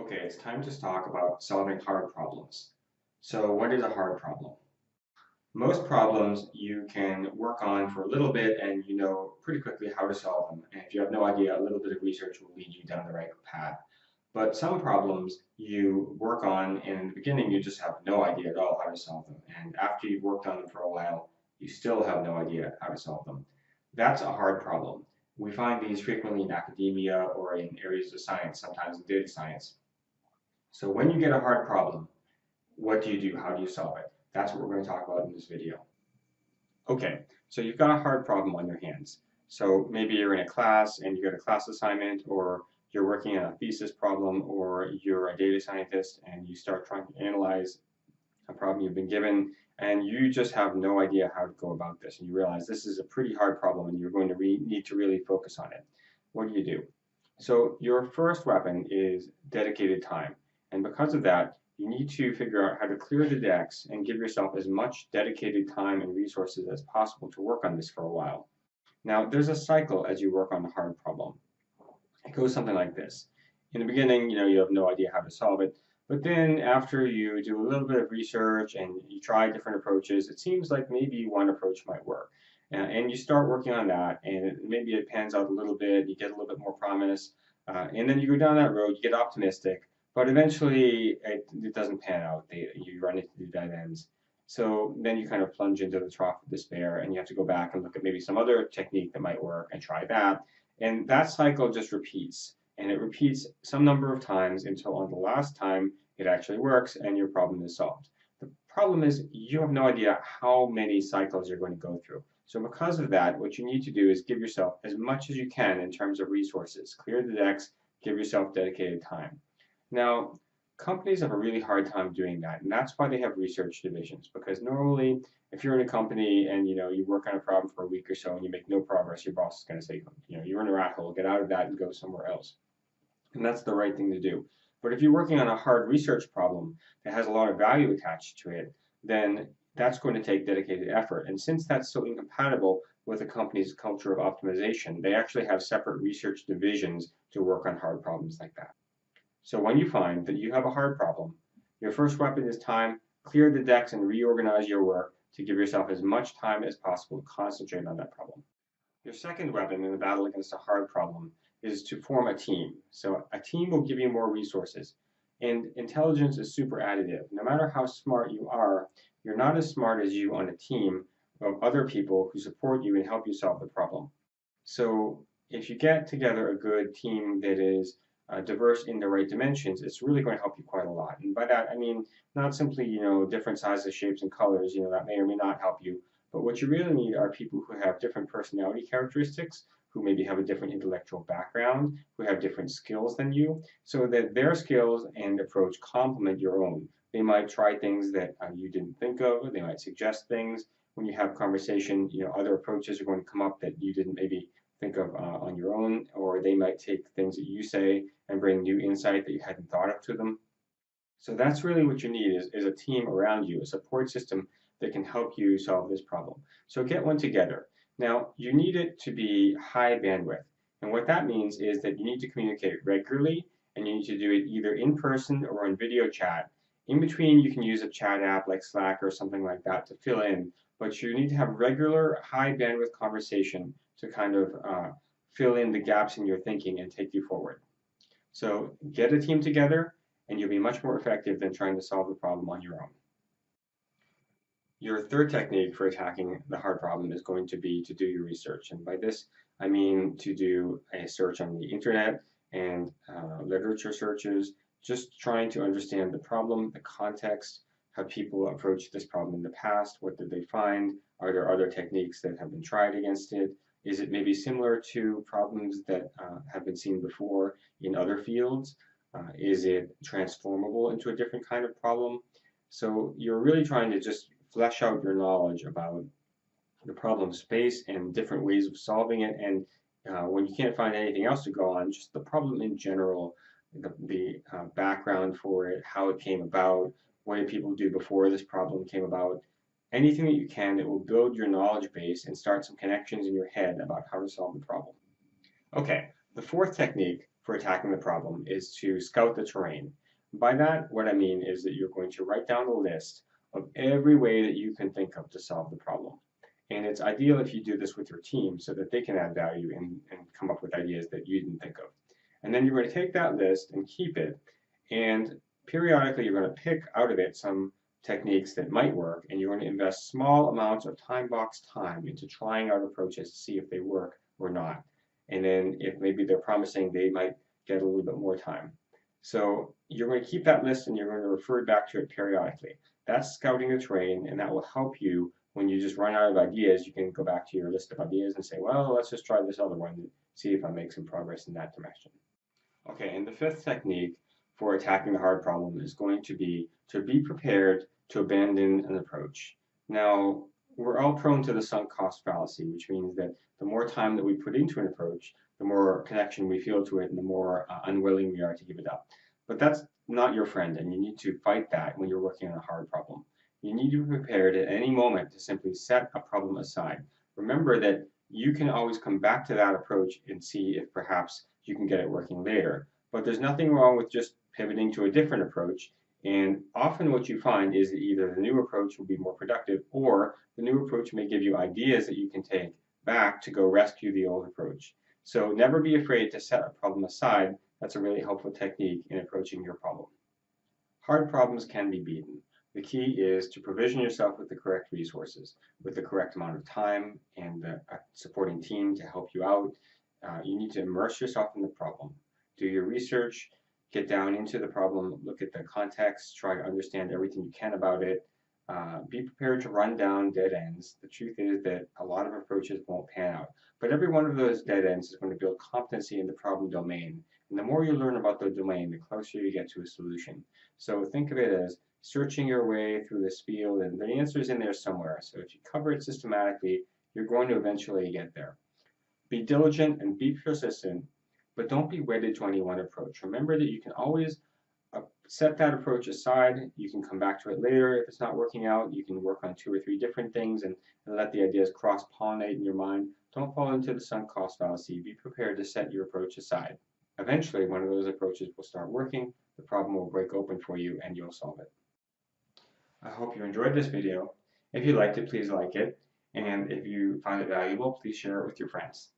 Okay, it's time to talk about solving hard problems. So, what is a hard problem? Most problems you can work on for a little bit and you know pretty quickly how to solve them. And if you have no idea, a little bit of research will lead you down the right path. But some problems you work on and in the beginning you just have no idea at all how to solve them. And after you've worked on them for a while, you still have no idea how to solve them. That's a hard problem. We find these frequently in academia or in areas of science, sometimes in data science. So when you get a hard problem, what do you do? How do you solve it? That's what we're going to talk about in this video. Okay, so you've got a hard problem on your hands. So maybe you're in a class and you get a class assignment, or you're working on a thesis problem, or you're a data scientist and you start trying to analyze a problem you've been given, and you just have no idea how to go about this. And you realize this is a pretty hard problem and you're going to need to really focus on it. What do you do? So your first weapon is dedicated time. And because of that, you need to figure out how to clear the decks and give yourself as much dedicated time and resources as possible to work on this for a while. Now, there's a cycle as you work on a hard problem. It goes something like this. In the beginning, you have no idea how to solve it, but then after you do a little bit of research and you try different approaches, it seems like maybe one approach might work. And you start working on that, and maybe it pans out a little bit, you get a little bit more promise, and then you go down that road, you get optimistic, but eventually it doesn't pan out. You run into the dead ends. So then you kind of plunge into the trough of despair, and you have to go back and look at maybe some other technique that might work and try that. And that cycle just repeats, and it repeats some number of times until on the last time it actually works and your problem is solved. The problem is you have no idea how many cycles you're going to go through. So because of that, what you need to do is give yourself as much as you can in terms of resources. Clear the decks, give yourself dedicated time. Now, companies have a really hard time doing that, and that's why they have research divisions, because normally if you're in a company and you work on a problem for a week or so and you make no progress, your boss is going to say, you're in a rat hole, get out of that and go somewhere else. And that's the right thing to do. But if you're working on a hard research problem that has a lot of value attached to it, then that's going to take dedicated effort. And since that's so incompatible with a company's culture of optimization, they actually have separate research divisions to work on hard problems like that. So when you find that you have a hard problem, your first weapon is time. Clear the decks and reorganize your work to give yourself as much time as possible to concentrate on that problem. Your second weapon in the battle against a hard problem is to form a team. So a team will give you more resources. And intelligence is super additive. No matter how smart you are, you're not as smart as you on a team of other people who support you and help you solve the problem. So if you get together a good team that is diverse in the right dimensions, it's really going to help you quite a lot. And by that, I mean not simply, different sizes, shapes, and colors, that may or may not help you, but what you really need are people who have different personality characteristics, who maybe have a different intellectual background, who have different skills than you, so that their skills and approach complement your own. They might try things that you didn't think of, they might suggest things. When you have conversation, other approaches are going to come up that you didn't maybe think of on your own, or they might take things that you say and bring new insight that you hadn't thought of to them. So that's really what you need is a team around you, a support system that can help you solve this problem. So get one together. Now, you need it to be high bandwidth. And what that means is that you need to communicate regularly, and you need to do it either in person or on video chat. In between, you can use a chat app like Slack or something like that to fill in, but you need to have regular high bandwidth conversation to kind of fill in the gaps in your thinking and take you forward. So get a team together, and you'll be much more effective than trying to solve the problem on your own. Your third technique for attacking the hard problem is going to be to do your research. And by this, I mean to do a search on the internet and literature searches, just trying to understand the problem, the context, how people approached this problem in the past, what did they find, are there other techniques that have been tried against it, is it maybe similar to problems that have been seen before in other fields, is it transformable into a different kind of problem? So you're really trying to just flesh out your knowledge about the problem space and different ways of solving it. And when you can't find anything else to go on, just the problem in general, the background for it, how it came about, what did people do before this problem came about, anything that you can that will build your knowledge base and start some connections in your head about how to solve the problem. Okay, the fourth technique for attacking the problem is to scout the terrain. By that, what I mean is that you're going to write down a list of every way that you can think of to solve the problem. And it's ideal if you do this with your team so that they can add value and come up with ideas that you didn't think of. And then you're going to take that list and keep it. And periodically, you're going to pick out of it some techniques that might work, and you're going to invest small amounts of time box time into trying out approaches to see if they work or not. And then if maybe they're promising, they might get a little bit more time. So you're going to keep that list and you're going to refer back to it periodically. That's scouting the terrain, and that will help you when you just run out of ideas. You can go back to your list of ideas and say, well, let's just try this other one and see if I make some progress in that direction. Okay, and the fifth technique for attacking the hard problem is going to be prepared to abandon an approach. Now, we're all prone to the sunk cost fallacy, which means that the more time that we put into an approach, the more connection we feel to it and the more unwilling we are to give it up. But that's not your friend, and you need to fight that when you're working on a hard problem. You need to be prepared at any moment to simply set a problem aside. Remember that you can always come back to that approach and see if perhaps you can get it working later. But there's nothing wrong with just pivoting to a different approach. And often what you find is that either the new approach will be more productive or the new approach may give you ideas that you can take back to go rescue the old approach. So never be afraid to set a problem aside. That's a really helpful technique in approaching your problem. Hard problems can be beaten. The key is to provision yourself with the correct resources, with the correct amount of time and a supporting team to help you out. You need to immerse yourself in the problem. Do your research, get down into the problem, look at the context, try to understand everything you can about it. Be prepared to run down dead ends. The truth is that a lot of approaches won't pan out, but every one of those dead ends is going to build competency in the problem domain. And the more you learn about the domain, the closer you get to a solution. So think of it as searching your way through this field, and the answer is in there somewhere. So if you cover it systematically, you're going to eventually get there. Be diligent and be persistent, but don't be wedded to any one approach. Remember that you can always set that approach aside. You can come back to it later if it's not working out. You can work on 2 or 3 different things and let the ideas cross-pollinate in your mind. Don't fall into the sunk cost fallacy. Be prepared to set your approach aside. Eventually, one of those approaches will start working, the problem will break open for you, and you'll solve it. I hope you enjoyed this video. If you liked it, please like it. And if you find it valuable, please share it with your friends.